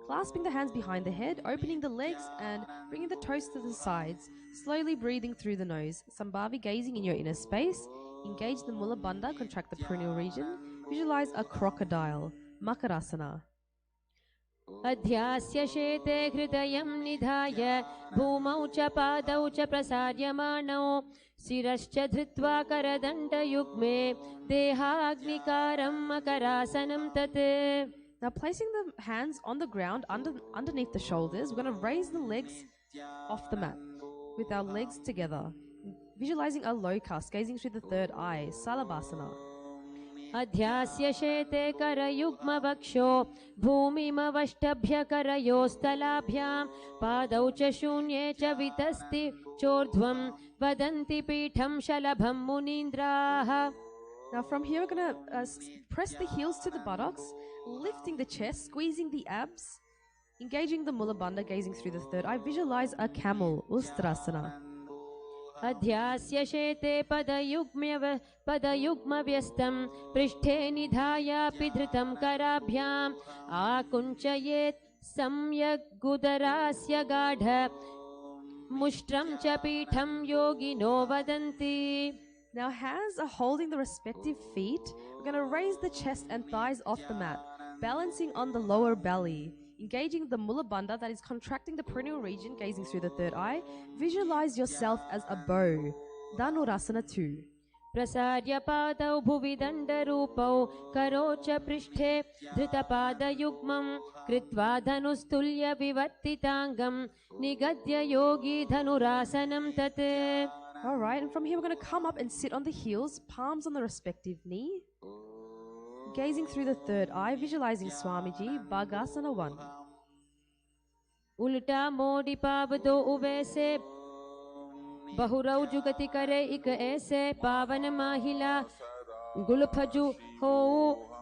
clasping the hands behind the head, opening the legs and bringing the toes to the sides, slowly breathing through the nose. Sambhavi, gazing in your inner space, engage the Mula Bandha, contract the perineal region, visualize a crocodile, Makarasana. अध्यास्य शेते हृदयं निधाय भूमौ च पादौ च प्रसार्यमाणौ शिरश्च धृत्वा करदण्डयुग्मे देहाग्निकारं मकरासनं तत्. Now placing the hands on the ground underneath the shoulders, we're going to raise the legs off the mat with our legs together. Visualizing a locust, gazing through the third eye, Salabhasana. अध्यास्य शेते करयुग्मवक्षो भूमिमवष्टभ्य करयोस्तलाभ्यां पादौ च शून्ये च वितस्ति चोर्ध्वं वदन्ति पीठं शलभं मुनीन्द्राः. Now from here we're going to press the heels to the buttocks, lifting the chest, squeezing the abs, engaging the Mula Bandha, gazing through the third eye. Visualize a camel, Ustrasana. अध्यास्य शेते पदयुग्मव्यस्तं पृष्ठे निधायापि धृतं कराभ्याम् आकुञ्चयेत् सम्यग्गुदरास्य गाढ मुष्ट्रं च पीठं योगिनो वदन्ति. Now hands are holding the respective feet. We're going to raise the chest and thighs off the mat, balancing on the lower belly. Engaging the Mula Bandha, that is contracting the perineal region, gazing through the third eye. Visualize yourself as a bow. Dhanurasana 2. प्रसार्य पादौ भुवि दण्डरूपौ करो च पृष्ठे धृतपादयुग्मं कृत्वा धनुस्तुल्य विवर्तिताङ्गं निगद्य योगी धनुरासनं तत्. Alright, and from here we're going to come up and sit on the heels, palms on the respective knee. Gazing through the third eye, visualizing Swamiji, Bhagasana 1. उल्टा मोड़ी पाव दो उवैसे बहुरौ जुगति करे इक ऐसे पावन माहिला गुलफजु हो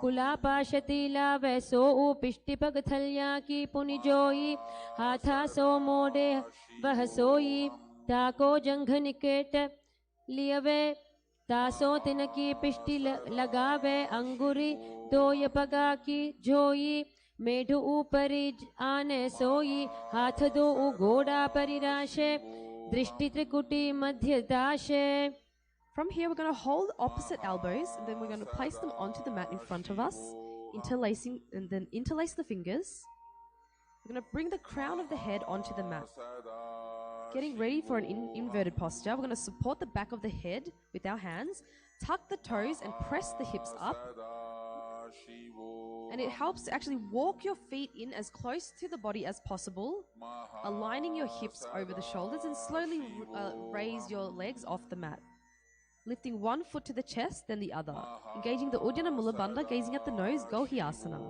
कुला पाशतीला वैसो पिष्टि पग थल्या की पुनि जोई हाथा सो मोड़े वह सोई ताको जंघ निकेट लियवे तासो तिनकी पिष्टि लगावे अंगुरी दोय पगा की जोई मेढु ऊपरी आने सोई हाथ दो घोड़ा परिराशे दृष्टि त्रिकुटी मध्य दाशे. From here we're going to hold opposite elbows and then we're going to place them onto the mat in front of us, interlacing and then interlace the fingers. We're going to bring the crown of the head onto the mat. Getting ready for an inverted posture. We're going to support the back of the head with our hands, tuck the toes and press the hips up. And it helps to actually walk your feet in as close to the body as possible, aligning your hips over the shoulders and slowly raise your legs off the mat. Lifting one foot to the chest, then the other. Engaging the Uddiyana Mula Bandha, gazing at the nose, Gohyasana.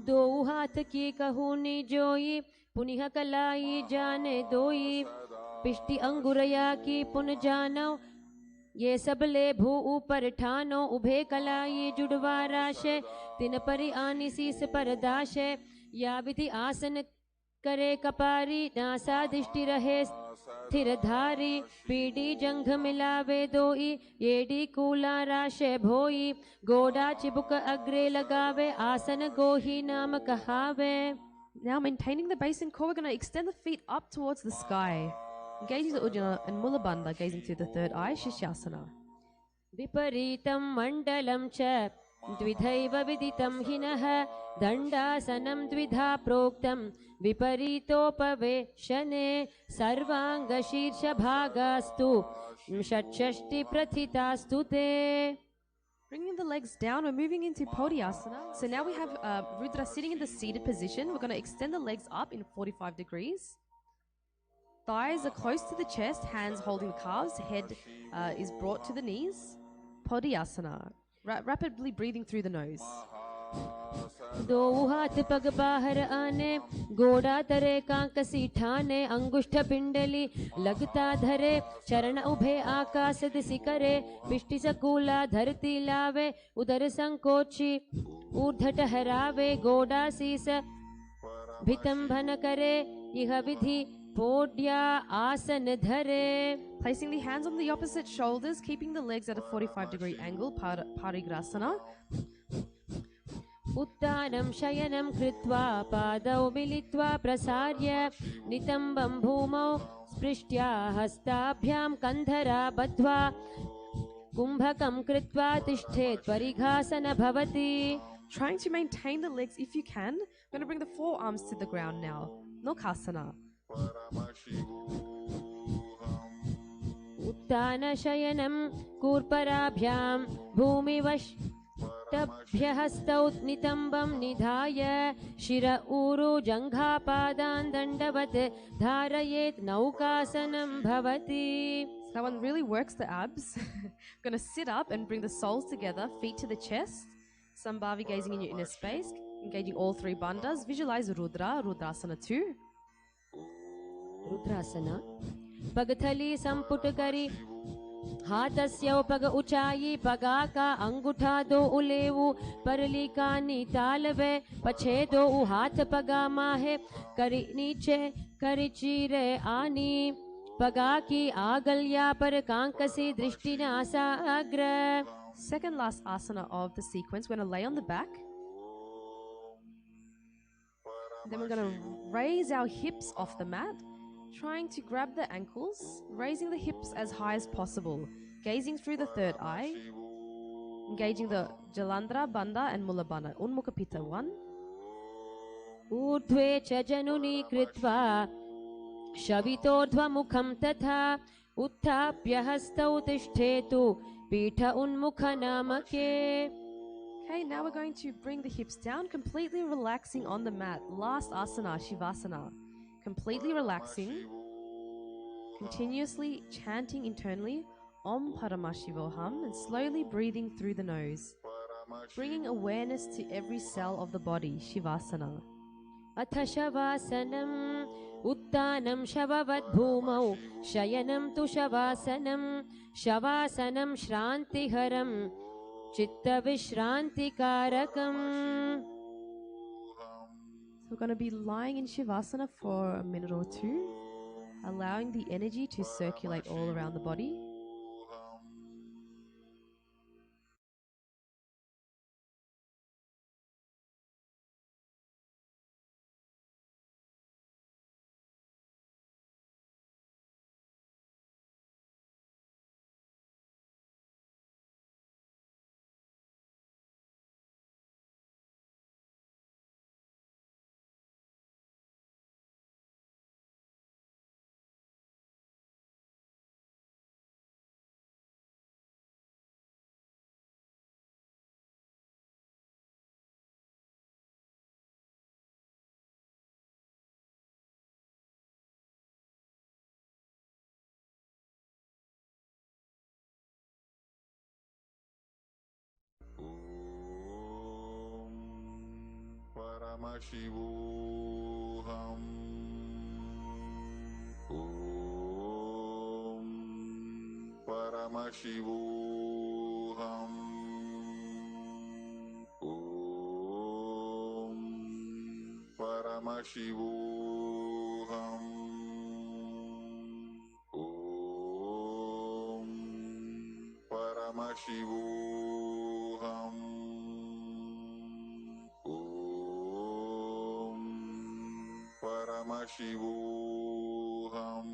दो हाथ की कहूनी जोई पुनिह कलाई जाने दोई पिष्टि अंगुरया की पुन जानो ये सबले भू ऊपर ठानो उभे कलाई जुड़वा राशे तिन परि आनी सीस पर दाशे या विधि आसन करे कपारी नासा दृष्टि रहे स्थिर धारी पीडी जंघ मिलावे दोई येडी कूला राशे भोई गोडा चिबुक अग्रे लगावे आसन गोही नाम कहावे. Now maintaining the base and core, we're going to extend the feet up towards the sky. Engaging the Uddiyana and Mula Bandha, gazing through the third eye, Shishyasana. विपरीतं मण्डलं च द्विधैव विदितं हिनः दण्डासनं द्विधा प्रोक्तं विपरीतोपवेशने सर्वाङ्गशीर्षभागास्तु षट्षष्टिप्रथितास्तु ते. Bringing the legs down, we're moving into Podiasana. So now we have Rudra sitting in the seated position. We're going to extend the legs up in 45 degrees. Thighs are close to the chest, hands holding calves, head is brought to the knees. Podiasana. Rapidly breathing through the nose. दो हाथ पग बाहर आने गोड़ा तरे कांक सीठाने अंगुष्ठ पिंडली लगता धरे चरण उभे आकाश दिशि करे पिष्टि सकूला धरती लावे उदर संकोची ऊर्ध्व टहरावे गोड़ा शीस भितंभन करे यह विधि पोड्या आसन धरे. Placing the hands on the opposite shoulders, keeping the legs at a 45-degree angle, Parigrasana. उत्तानं शयनं कृत्वा पादौ मिलित्वा प्रसार्य नितम्बं भूमौ स्पृष्ट्या हस्ताभ्यां कन्धरा बद्ध्वा कुम्भकं कृत्वा तिष्ठेत् परिघासन भवति. Trying to maintain the legs if you can. I'm going to bring the forearms to the ground now. Nokasana. उत्तान शयनं कूर्पराभ्यां भूमिवश् तभ्यहस्तौ नितम्बं निधाय शिर ऊरु जङ्घापादान् दण्डवत् धारयेत् नौकासनं भवति. So that one really works the abs. I'm going to sit up and bring the soles together, feet to the chest. Sambhavi gazing in your inner space, engaging all three bandhas. Visualize Rudra, Rudrasana 2. रुद्रासना पगथली संपुट करी हाथस्य पग ऊंचाई पगा का अंगूठा दो उलेवु परली कानी तालवे पछे दो हाथ पगा माहे करी नीचे करी चीरे आनी पगा की आगल्या पर कांकसी दृष्टि नासाग्र. Second last asana of the sequence. We're going to lay on the back. Then we're going to raise our hips off the mat, trying to grab the ankles, raising the hips as high as possible, gazing through the third eye, engaging the Jalandhara, Bandha and Mulabandha. Unmukha Pitta 1. ऊर्ध्वे च जनुनी कृत्वा शवितोर्ध्वमुखं तथा उत्थाप्य हस्तौ तिष्ठेतु पीठ उन्मुख नामके. Okay, now we're going to bring the hips down, completely relaxing on the mat. Last asana, Shivasana. Completely relaxing, continuously chanting internally Om Paramashivoham and slowly breathing through the nose, bringing awareness to every cell of the body. Shivasana. अथ शवासनं उत्तानं शववत् भूमौ शयनं तु शवासनं शवासनं श्रान्तिहरं चित्तविश्रान्तिकारकम्. So we're going to be lying in Shivasana for a minute or two, allowing the energy to circulate all around the body. Paramashivoham. Om Paramashivoham. Om Paramashivoham. Om Paramashivoham. Paramashivoham.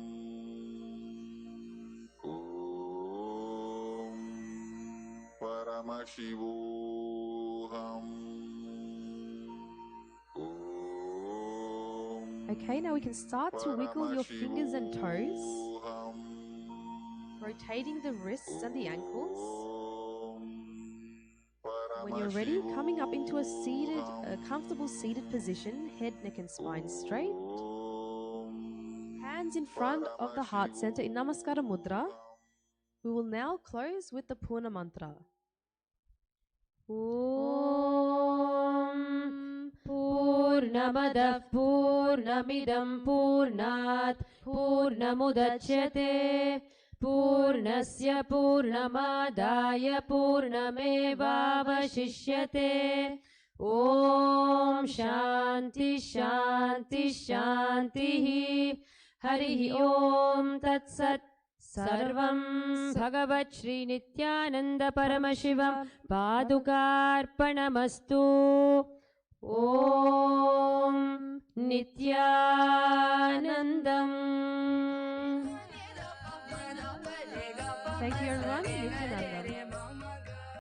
Om Paramashivoham. Okay, now we can start to wiggle your fingers and toes, rotating the wrists and the ankles. When you're ready, coming up into a comfortable seated position, head, neck and spine straight. Hands in front of the heart center in Namaskara Mudra. We will now close with the Purna Mantra. Om Purnamadah Purnamidam Purnat Purnamudachyate Purnasya Purnamadaya Purnamevavashishyate Om Shanti Shanti Shanti Harihi Om Tat Sat Sarvam Bhagavat Shri Nithyananda Paramashivam Padukarpanamastu Om Nithyanandam. Thank you everyone. Nithyananda.